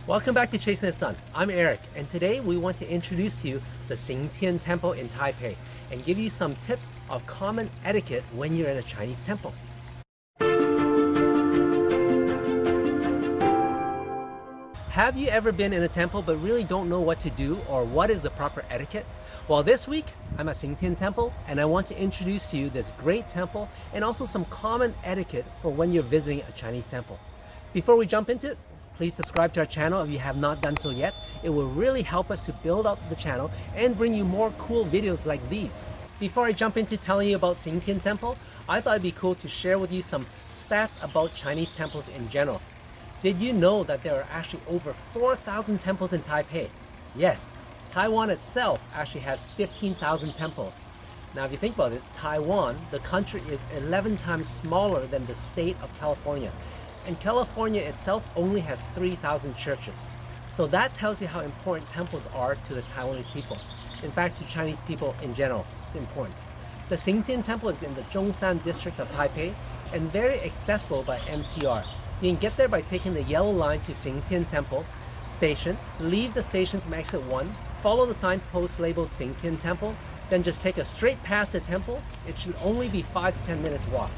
Welcome back to Chasing the Sun. I'm Eric, and today we want to introduce to you the Xingtian Temple in Taipei and give you some tips of common etiquette when you're in a Chinese temple. Have you ever been in a temple but really don't know what to do or what is the proper etiquette? Well, this week I'm at Xingtian Temple and I want to introduce to you this great temple and also some common etiquette for when you're visiting a Chinese temple. Before we jump into it, please subscribe to our channel if you have not done so yet. It will really help us to build up the channel and bring you more cool videos like these. Before I jump into telling you about Xingtian Temple, I thought it'd be cool to share with you some stats about Chinese temples in general. Did you know that there are actually over 4,000 temples in Taipei? Yes, Taiwan itself actually has 15,000 temples. Now if you think about this, Taiwan, the country, is 11 times smaller than the state of California. And California itself only has 3,000 churches. So that tells you how important temples are to the Taiwanese people. In fact, to Chinese people in general, it's important. The Xingtian Temple is in the Zhongshan district of Taipei and very accessible by MTR. You can get there by taking the yellow line to Xingtian Temple station, leave the station from exit 1, follow the signpost labeled Xingtian Temple, then just take a straight path to temple. It should only be 5 to 10 minutes walk.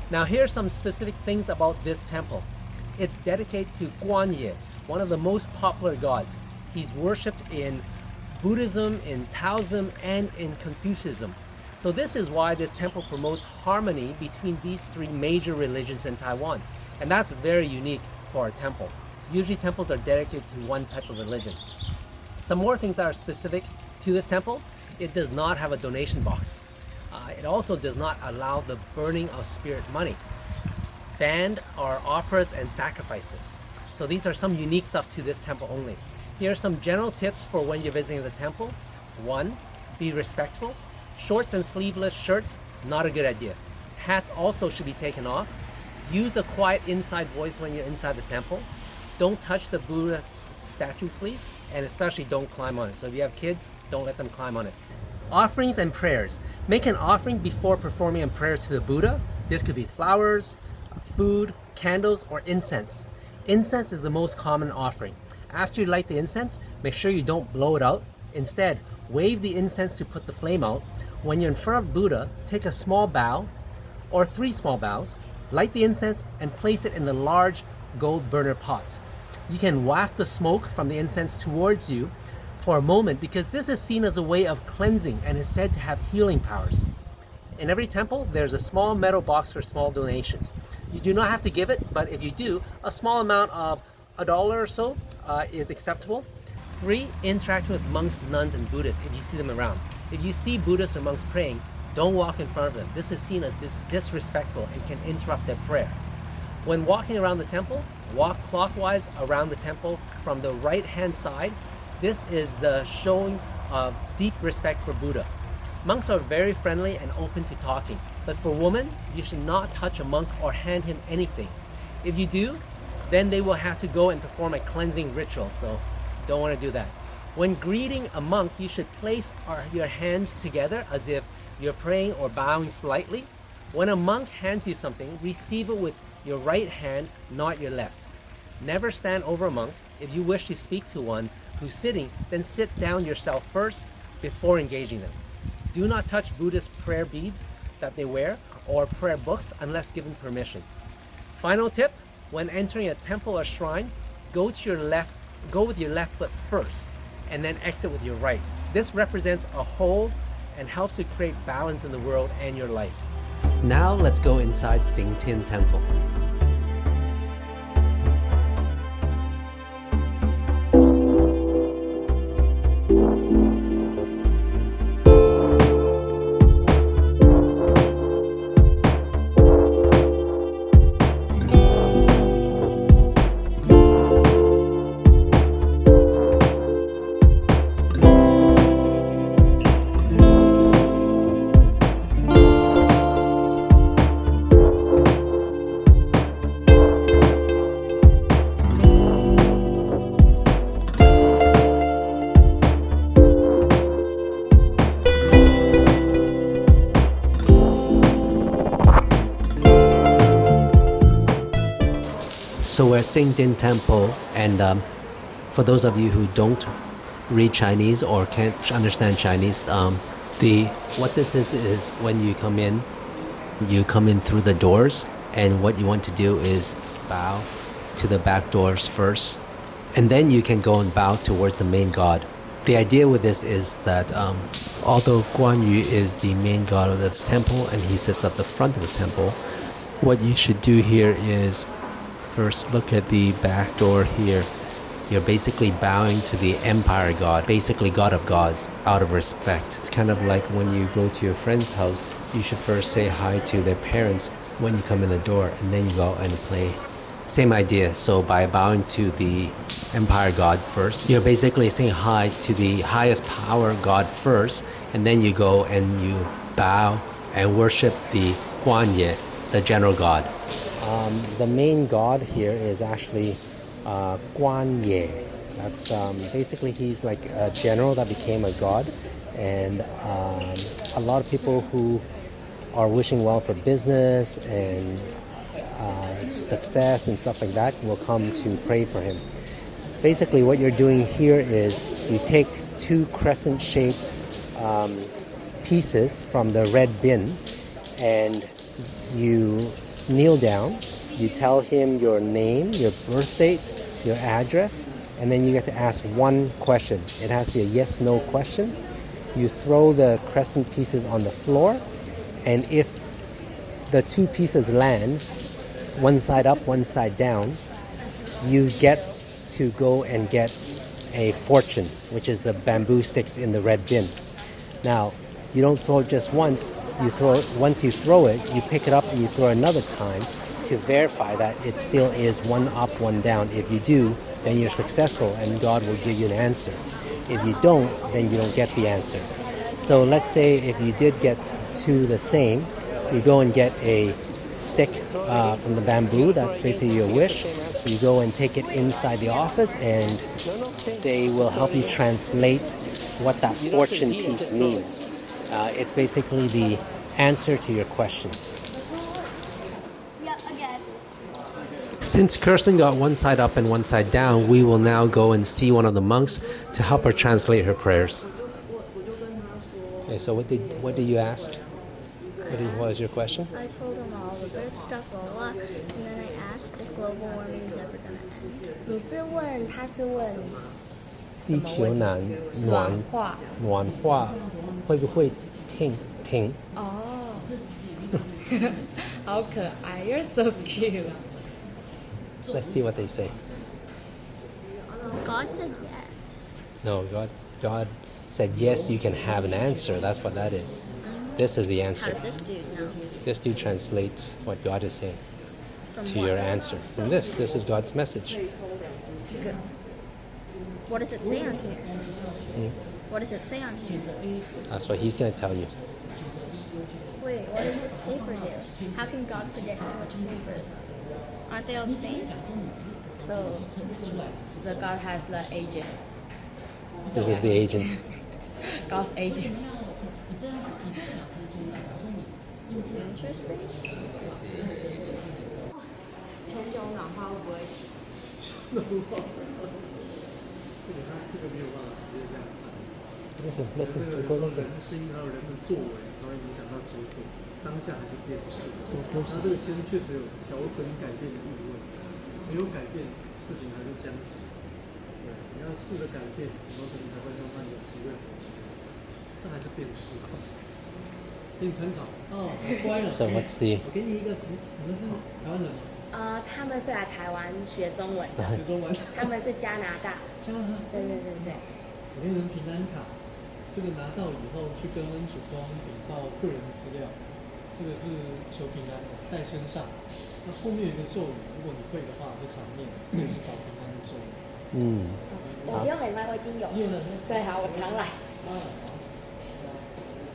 Now here are some specific things about this temple. It's dedicated to Guanyin, one of the most popular gods. He's worshipped in Buddhism, in Taoism, and in Confucianism. So this is why this temple promotes harmony between these three major religions in Taiwan. And that's very unique for a temple. Usually temples are dedicated to one type of religion. Some more things that are specific to this temple: it does not have a donation box. It also does not allow the burning of spirit money. Banned are operas and sacrifices. So these are some unique stuff to this temple only. Here are some general tips for when you're visiting the temple. 1. Be respectful. Shorts and sleeveless shirts, not a good idea. Hats also should be taken off. Use a quiet inside voice when you're inside the temple. Don't touch the Buddha statues, please, and especially don't climb on it. So if you have kids, don't let them climb on it. Offerings and prayers. Make an offering before performing a prayer to the Buddha. This could be flowers, food, candles, or incense. Incense is the most common offering. After you light the incense, make sure you don't blow it out. Instead, wave the incense to put the flame out. When you're in front of Buddha, take a small bow or 3 small bows. Light the incense and place it in the large gold burner pot. You can waft the smoke from the incense towards you for a moment because this is seen as a way of cleansing and is said to have healing powers. In every temple, there's a small metal box for small donations. You do not have to give it, but if you do, a small amount of $1 or so is acceptable. 3. Interacting with monks, nuns, and Buddhists if you see them around. If you see Buddhists or monks praying, don't walk in front of them. This is seen as disrespectful and can interrupt their prayer. When walking around the temple, walk clockwise around the temple from the right-hand side. This is the showing of deep respect for Buddha. Monks are very friendly and open to talking, but for women, you should not touch a monk or hand him anything. If you do, then they will have to go and perform a cleansing ritual, so don't want to do that. When greeting a monk, you should place your hands together as if you're praying or bowing slightly. When a monk hands you something, receive it with your right hand, not your left. Never stand over a monk. If you wish to speak to one who's sitting, then sit down yourself first before engaging them. Do not touch Buddhist prayer beads that they wear or prayer books unless given permission. Final tip: when entering a temple or shrine, go with your left foot first and then exit with your right. This represents a whole and helps to create balance in the world and your life. Now let's go inside Xingtian Temple. So we're at Xingtian Temple, and For those of you who don't read Chinese or can't understand Chinese, what this is when you come in through the doors, and what you want to do is bow to the back doors first, and then you can go and bow towards the main god. The idea with this is that although Guan Yu is the main god of this temple and he sits at the front of the temple, what you should do here is first look at the back door here. You're basically bowing to the empire god, basically god of gods, out of respect. It's kind of like when you go to your friend's house, you should first say hi to their parents when you come in the door, and then you go out and play. Same idea. So by bowing to the empire god first, you're basically saying hi to the highest power god first, and then you go and you bow and worship the Guan Ye, the general god. The main god here is actually Guan Ye. That's basically he's like a general that became a god, and a lot of people who are wishing well for business and success and stuff like that will come to pray for him. Basically what you're doing here is you take two crescent-shaped pieces from the red bin, and you kneel down, you tell him your name, your birth date, your address, and then you get to ask one question. It has to be a yes-no question. You throw the crescent pieces on the floor, and if the two pieces land, one side up, one side down, you get to go and get a fortune, which is the bamboo sticks in the red bin. Now, you don't throw it just once. You throw it, once you throw it, you pick it up and you throw it another time to verify that it still is one up, one down. If you do, then you're successful and God will give you an answer. If you don't, then you don't get the answer. So let's say if you did get two the same, you go and get a stick from the bamboo, that's basically your wish. You go and take it inside the office, and they will help you translate what that fortune piece means. It's basically the answer to your question. Since Kirsten got one side up and one side down, we will now go and see one of the monks to help her translate her prayers. Okay, so what did you ask? What was your question? I told them all the good stuff a lot, and then I asked if global warming is ever going to end. 你是问，他是问地球暖化会不会停？哦，好可爱 ，You're so cute. Let's see what they say. God said yes. No, God said yes, you can have an answer. That's what that is. This is the How answer. does this dude know? This dude translates what God is saying From to what? your answer. From this is God's message. Good. What does it say on here? What does it say on here? That's what he's going to tell you. Wait, what does this paper do? How can God predict which papers? Aren't they all the same? So the God has the agent. This is the agent. God's agent. Interesting. 全球暖化会不会？Listen, go listen. 适应还有人的作为，它会影响到结果，当下还是变数。那这个其实确实有调整改变的意味，没有改变，事情还是僵持。对，你要试着改变，什么时候你才会慢慢有机会好转？但还是变数。给你参考哦，乖了。So what's the... 我给你一个，你们是台湾人吗？他们是来台湾学中文的，学中文。他们是加拿大。加拿大。对。我给你们平安卡，这个拿到以后去跟恩主公禀报个人资料，这个是求平安的，带身上。那后面有一个咒语，如果你会的话，会常念，这也是保平安的咒语。我不用每卖会精油。对，好，我常来。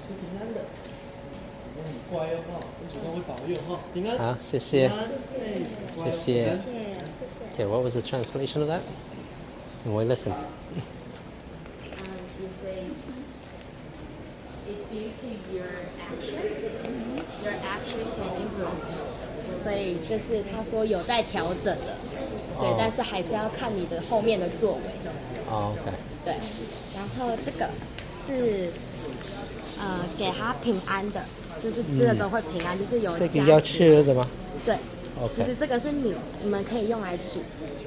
是平安的，你很乖哦，恩主公会保佑哈，平安。好，谢谢。谢谢。 谢谢。 Okay, what was the translation of that? And we listen. You say, if you take your action can influence. 所以就是他说有在调整的。对，哦但是还是要看你的后面的作为。哦，OK，对，然后这个是给他平安的，就是吃了之后会平安，就是有加这个要持。吃的吗对，就？OK，是这个是米，你们可以用来煮。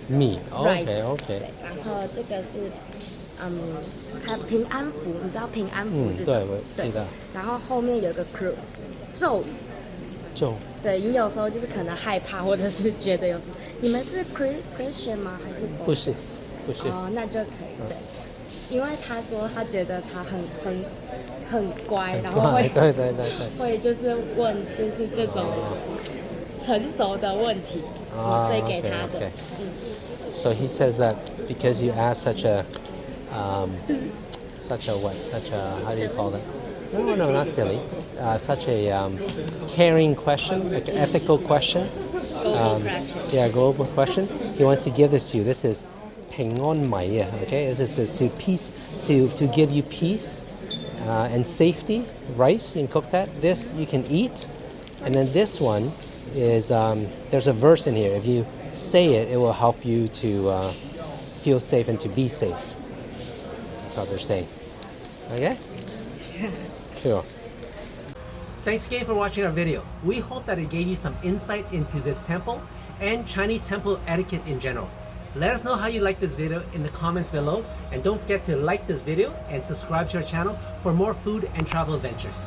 米 rice， ，OK 对 OK，，然后这个是它平安符，你知道平安符是什对，么？我记得。然后后面有一个 cross 咒语。就对，你有时候就是可能害怕，或者是觉得有什么，你们是 Christian 吗？还是不是，不是。哦，那就可以。对，因为他说他觉得他很乖，然后会对，会就是问就是这种成熟的问题，所以给他的。Okay. So he says that because you ask such a how do you call it? No, not silly. Such a caring question, like an ethical question. Global question. Yeah, global question. He wants to give this to you. This is 平安米, okay? This is to peace, to give you peace and safety. Rice, you can cook that. This you can eat. And then this one is, there's a verse in here. If you say it, it will help you to feel safe and to be safe. That's what they're saying. Okay? Cool. Thanks again for watching our video. We hope that it gave you some insight into this temple and Chinese temple etiquette in general. Let us know how you like this video in the comments below, and don't forget to like this video and subscribe to our channel for more food and travel adventures.